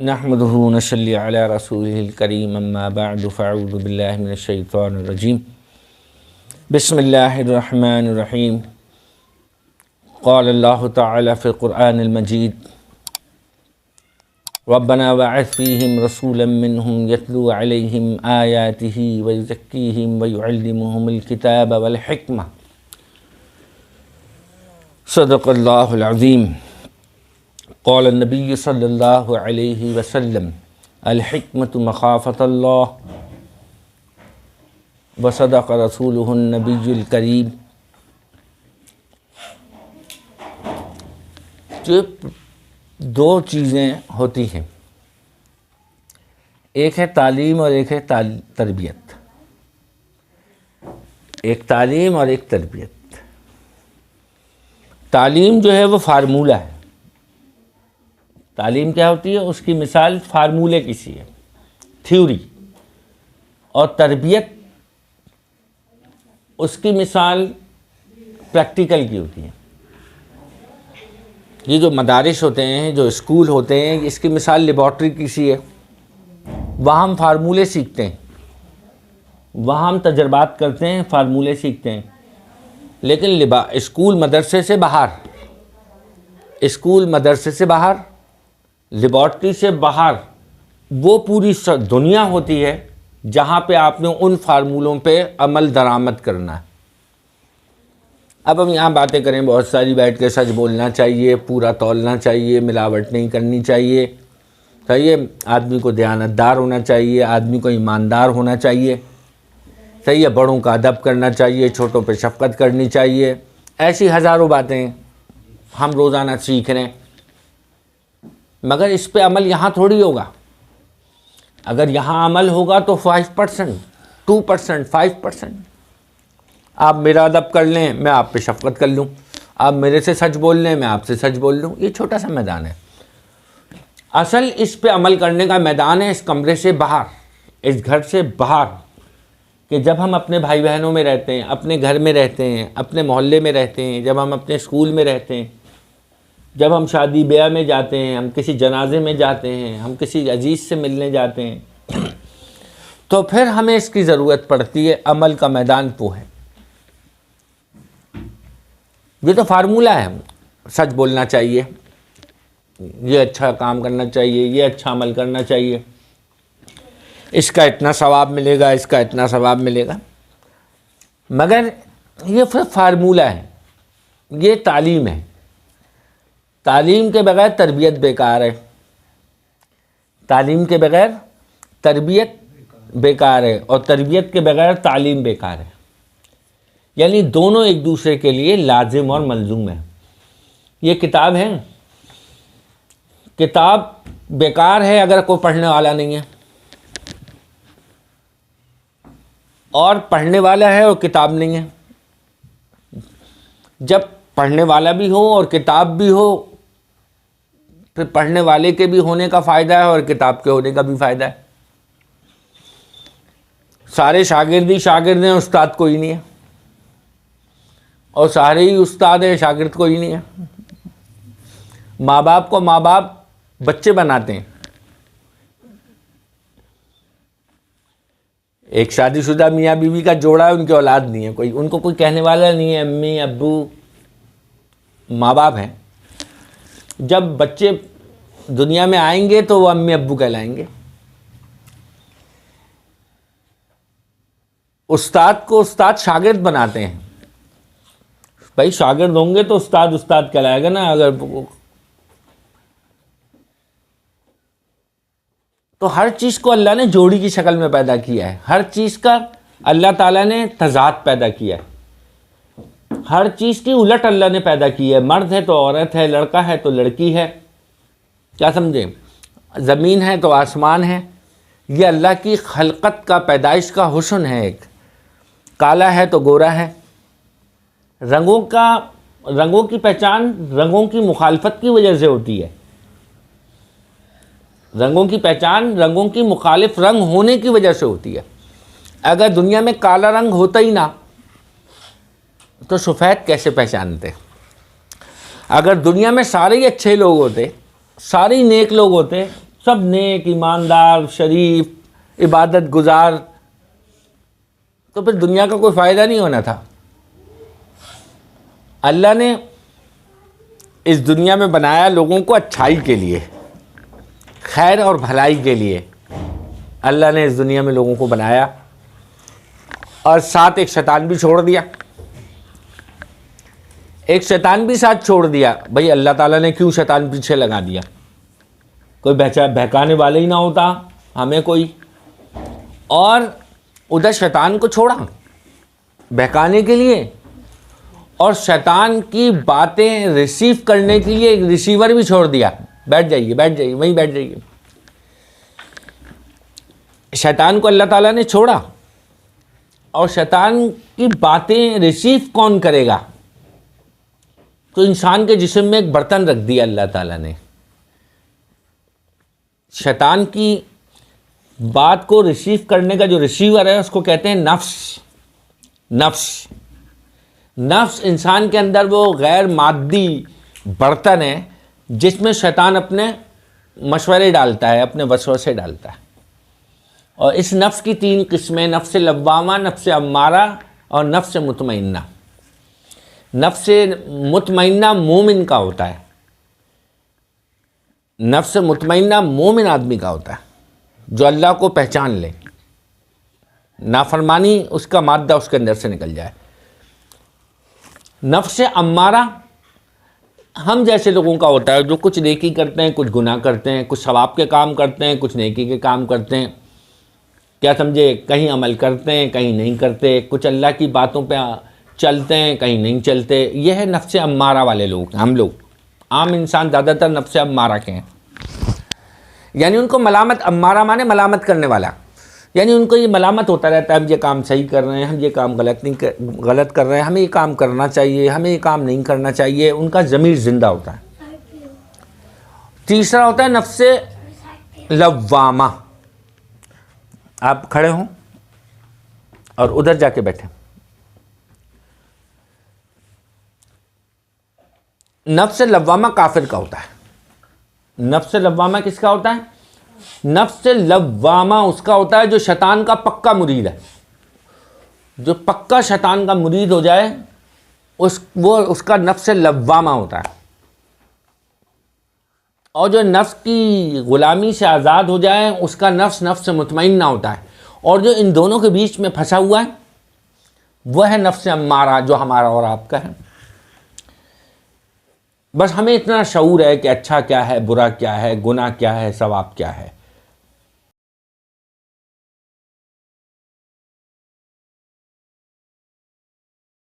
نحمده ونصلي على رسوله الكريم اما بعد فاعوذ بالله من الشيطان الرجيم بسم الله الرحمن الرحيم قال الله تعالى في القرآن المجيد ربنا وبعث فيهم رسولا منهم يتلو عليهم آياته ويزكيهم ويعلمهم الكتاب والحكمة صدق الله العظيم قال النبي صلى الله عليه وسلم الحكمة مخافة الله وصدق رسوله النبي الكريم۔ جو دو چیزیں ہوتی ہیں، ایک ہے تعلیم اور ایک ہے تربیت، ایک تعلیم اور ایک تربیت۔ تعلیم جو ہے وہ فارمولہ ہے۔ تعلیم کیا ہوتی ہے؟ اس کی مثال فارمولے کی سی ہے، تھیوری، اور تربیت اس کی مثال پریکٹیکل کی ہوتی ہے۔ یہ جو مدارس ہوتے ہیں، جو اسکول ہوتے ہیں، اس کی مثال لیبارٹری کی سی ہے۔ وہاں ہم فارمولے سیکھتے ہیں، وہاں ہم تجربات کرتے ہیں، فارمولے سیکھتے ہیں۔ لیکن اسکول مدرسے سے باہر، لیبارٹری سے باہر وہ پوری دنیا ہوتی ہے جہاں پہ آپ نے ان فارمولوں پہ عمل درآمد کرنا ہے۔ اب ہم یہاں باتیں کریں بہت ساری، بیٹھ کے سچ بولنا چاہیے، پورا تولنا چاہیے، ملاوٹ نہیں کرنی چاہیے، صحیح ہے، آدمی کو دیانتدار ہونا چاہیے، آدمی کو ایماندار ہونا چاہیے، صحیح ہے، بڑوں کا ادب کرنا چاہیے، چھوٹوں پہ شفقت کرنی چاہیے۔ ایسی ہزاروں باتیں ہم روزانہ سیکھ رہے ہیں، مگر اس پہ عمل یہاں تھوڑی ہوگا۔ اگر یہاں عمل ہوگا تو 5%، 2%، 5%۔ آپ میرا ادب کر لیں، میں آپ پہ شفقت کر لوں، آپ میرے سے سچ بول لیں، میں آپ سے سچ بول لوں، یہ چھوٹا سا میدان ہے۔ اصل اس پہ عمل کرنے کا میدان ہے اس کمرے سے باہر، اس گھر سے باہر، کہ جب ہم اپنے بھائی بہنوں میں رہتے ہیں، اپنے گھر میں رہتے ہیں، اپنے محلے میں رہتے ہیں، جب ہم اپنے اسکول میں رہتے ہیں، جب ہم شادی بیاہ میں جاتے ہیں، ہم کسی جنازے میں جاتے ہیں، ہم کسی عزیز سے ملنے جاتے ہیں، تو پھر ہمیں اس کی ضرورت پڑتی ہے۔ عمل کا میدان وہ ہے۔ یہ تو فارمولہ ہے، سچ بولنا چاہیے، یہ اچھا کام کرنا چاہیے، یہ اچھا عمل کرنا چاہیے، اس کا اتنا ثواب ملے گا، اس کا اتنا ثواب ملے گا، مگر یہ پھر فارمولہ ہے، یہ تعلیم ہے۔ تعلیم کے بغیر تربیت بیکار ہے، تعلیم کے بغیر تربیت بیکار ہے، اور تربیت کے بغیر تعلیم بیکار ہے۔ یعنی دونوں ایک دوسرے کے لیے لازم اور ملزوم ہیں۔ یہ کتاب ہے، کتاب بیکار ہے اگر کوئی پڑھنے والا نہیں ہے، اور پڑھنے والا ہے اور کتاب نہیں ہے۔ جب پڑھنے والا بھی ہو اور کتاب بھی ہو، پھر پڑھنے والے کے بھی ہونے کا فائدہ ہے اور کتاب کے ہونے کا بھی فائدہ ہے۔ سارے شاگرد ہیں، استاد کوئی نہیں ہے، اور سارے ہی استاد ہیں، شاگرد کوئی نہیں ہے۔ ماں باپ کو ماں باپ بچے بناتے ہیں۔ ایک شادی شدہ میاں بیوی کا جوڑا ہے، ان کی اولاد نہیں ہے، ان کو کوئی کہنے والا نہیں ہے، امی ابو ماں باپ ہیں۔ جب بچے دنیا میں آئیں گے تو وہ امی ابو کہلائیں گے۔ استاد کو استاد شاگرد بناتے ہیں۔ بھائی شاگرد ہوں گے تو استاد کہلائے گا نا۔ اگر تو ہر چیز کو اللہ نے جوڑی کی شکل میں پیدا کیا ہے، ہر چیز کا اللہ تعالیٰ نے تضاد پیدا کیا ہے، ہر چیز کی الٹ اللہ نے پیدا کی ہے۔ مرد ہے تو عورت ہے، لڑکا ہے تو لڑکی ہے، کیا سمجھے؟ زمین ہے تو آسمان ہے۔ یہ اللہ کی خلقت کا، پیدائش کا حسن ہے۔ ایک کالا ہے تو گورا ہے۔ رنگوں کی پہچان رنگوں کی مخالفت کی وجہ سے ہوتی ہے۔ رنگوں کی پہچان رنگوں کی مخالف رنگ ہونے کی وجہ سے ہوتی ہے۔ اگر دنیا میں کالا رنگ ہوتا ہی نہ تو سفید کیسے پہچانتے؟ اگر دنیا میں سارے ہی اچھے لوگ ہوتے، سارے ہی نیک لوگ ہوتے، سب نیک، ایماندار، شریف، عبادت گزار، تو پھر دنیا کا کوئی فائدہ نہیں ہونا تھا۔ اللہ نے اس دنیا میں بنایا لوگوں کو اچھائی کے لیے، خیر اور بھلائی کے لیے اللہ نے اس دنیا میں لوگوں کو بنایا، اور ساتھ ایک شیطان بھی چھوڑ دیا۔ ایک شیطان بھی ساتھ چھوڑ دیا۔ بھئی اللہ تعالیٰ نے کیوں شیطان پیچھے لگا دیا؟ کوئی بہکانے والا ہی نہ ہوتا ہمیں کوئی، اور ادھر شیطان کو چھوڑا بہکانے کے لیے، اور شیطان کی باتیں ریسیو کرنے کے لیے ایک ریسیور بھی چھوڑ دیا۔ بیٹھ جائیے وہیں بیٹھ جائیے۔ شیطان کو اللہ تعالیٰ نے چھوڑا، اور شیطان کی باتیں ریسیو کون کرے گا؟ تو انسان کے جسم میں ایک برتن رکھ دیا اللہ تعالیٰ نے۔ شیطان کی بات کو ریسیو کرنے کا جو ریسیور ہے اس کو کہتے ہیں نفس۔ نفس انسان کے اندر وہ غیر مادی برتن ہے جس میں شیطان اپنے مشورے ڈالتا ہے، اپنے وسوسے ڈالتا ہے۔ اور اس نفس کی 3 قسمیں، نفس لوامہ، نفس امارہ اور نفس مطمئنہ۔ نفس مطمئنہ مومن کا ہوتا ہے، نفس مطمئنہ مومن آدمی کا ہوتا ہے جو اللہ کو پہچان لے، نافرمانی اس کا مادہ اس کے اندر سے نکل جائے۔ نفس امارہ ہم جیسے لوگوں کا ہوتا ہے جو کچھ نیکی کرتے ہیں، کچھ گناہ کرتے ہیں، کچھ ثواب کے کام کرتے ہیں، کچھ نیکی کے کام کرتے ہیں، کیا سمجھے، کہیں عمل کرتے ہیں کہیں نہیں کرتے، کچھ اللہ کی باتوں پہ چلتے ہیں کہیں نہیں چلتے۔ یہ ہے نفس امارہ والے لوگ۔ ہم لوگ عام انسان زیادہ تر نفس امارہ کے ہیں، یعنی ان کو ملامت، امارہ مانے ملامت کرنے والا، یعنی ان کو یہ ملامت ہوتا رہتا ہے ہم یہ کام صحیح کر رہے ہیں، ہم یہ کام غلط کر رہے ہیں، ہمیں یہ کام کرنا چاہیے، ہمیں یہ کام نہیں کرنا چاہیے۔ ان کا ضمیر زندہ ہوتا ہے۔ تیسرا ہوتا ہے نفس لوامہ۔ آپ کھڑے ہوں اور ادھر جا کے بیٹھیں۔ نفس لوامہ کافر کا ہوتا ہے۔ نفس لوامہ کس کا ہوتا ہے؟ نفس لوامہ اس کا ہوتا ہے جو شیطان کا پکا مرید ہے۔ جو پکا شیطان کا مرید ہو جائے وہ اس کا نفس لوامہ ہوتا ہے، اور جو نفس کی غلامی سے آزاد ہو جائے اس کا نفس مطمئنہ ہوتا ہے۔ اور جو ان دونوں کے بیچ میں پھنسا ہوا ہے وہ ہے نفس امارہ، جو ہمارا اور آپ کا ہے۔ بس ہمیں اتنا شعور ہے کہ اچھا کیا ہے، برا کیا ہے، گناہ کیا ہے، ثواب کیا ہے۔